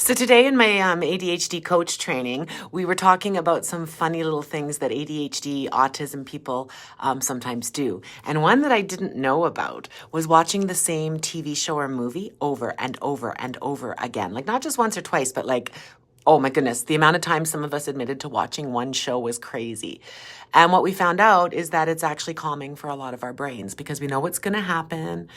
So today in my ADHD coach training, we were talking about some funny little things that ADHD autism people sometimes do. And one that I didn't know about was watching the same TV show or movie over and over and over again. Like not just once or twice, but like, oh my goodness, the amount of time some of us admitted to watching one show was crazy. And what we found out is that it's actually calming for a lot of our brains because we know what's going to happen.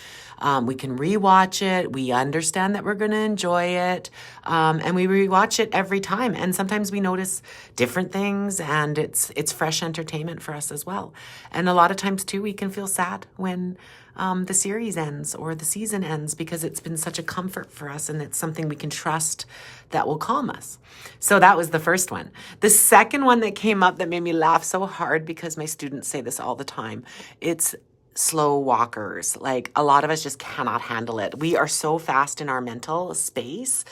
We can rewatch it. We understand that we're going to enjoy it. And we rewatch it every time. And sometimes we notice different things, and it's fresh entertainment for us as well. And a lot of times too, we can feel sad when the series ends or the season ends because it's been such a comfort for us and it's something we can trust that will calm us. So that was the first one. The second one that came up that made me laugh so hard, because my students say this all the time, it's slow walkers. Like a lot of us just cannot handle it. We are so fast in our mental space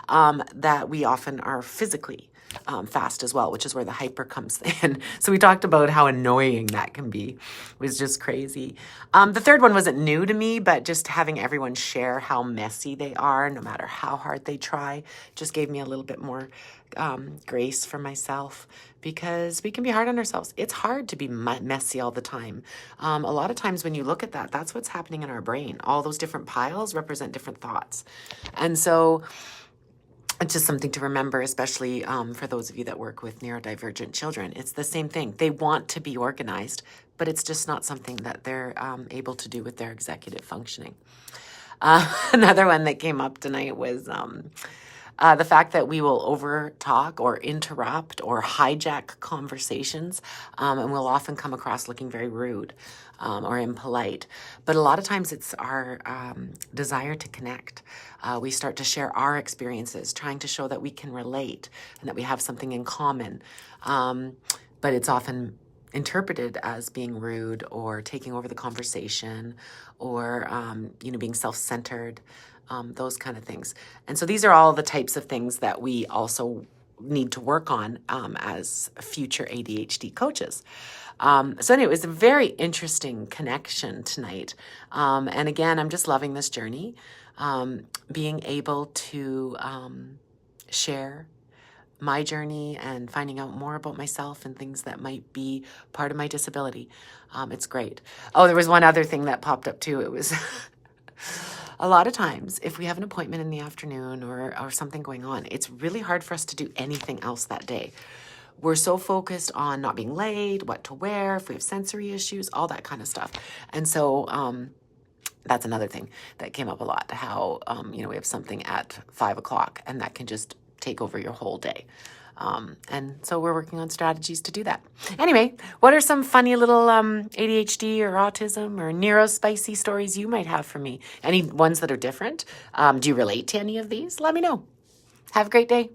that we often are physically fast as well, which is where the hyper comes in. So we talked about how annoying that can be. It was just crazy. The third one wasn't new to me, but just having everyone share how messy they are, no matter how hard they try, just gave me a little bit more grace for myself, because we can be hard on ourselves. It's hard to be messy all the time. A lot of times when you look at that, that's what's happening in our brain. All those different piles represent different thoughts. And so it's just something to remember, especially for those of you that work with neurodivergent children. It's the same thing. They want to be organized, but it's just not something that they're able to do with their executive functioning. Another one that came up tonight was the fact that we will over talk or interrupt or hijack conversations, and we'll often come across looking very rude or impolite. But a lot of times it's our desire to connect. We start to share our experiences, trying to show that we can relate and that we have something in common. But it's often interpreted as being rude or taking over the conversation or, being self-centered, those kind of things. And so these are all the types of things that we also need to work on as future ADHD coaches. So anyway, it was a very interesting connection tonight. And again, I'm just loving this journey, being able to share my journey and finding out more about myself and things that might be part of my disability. It's great. Oh, there was one other thing that popped up too. It was a lot of times if we have an appointment in the afternoon or something going on, it's really hard for us to do anything else that day. We're so focused on not being late, what to wear, if we have sensory issues, all that kind of stuff. And so that's another thing that came up a lot, how, we have something at 5 o'clock and that can just take over your whole day. And so we're working on strategies to do that. Anyway, what are some funny little ADHD or autism or neurospicy stories you might have for me? Any ones that are different? Do you relate to any of these? Let me know. Have a great day.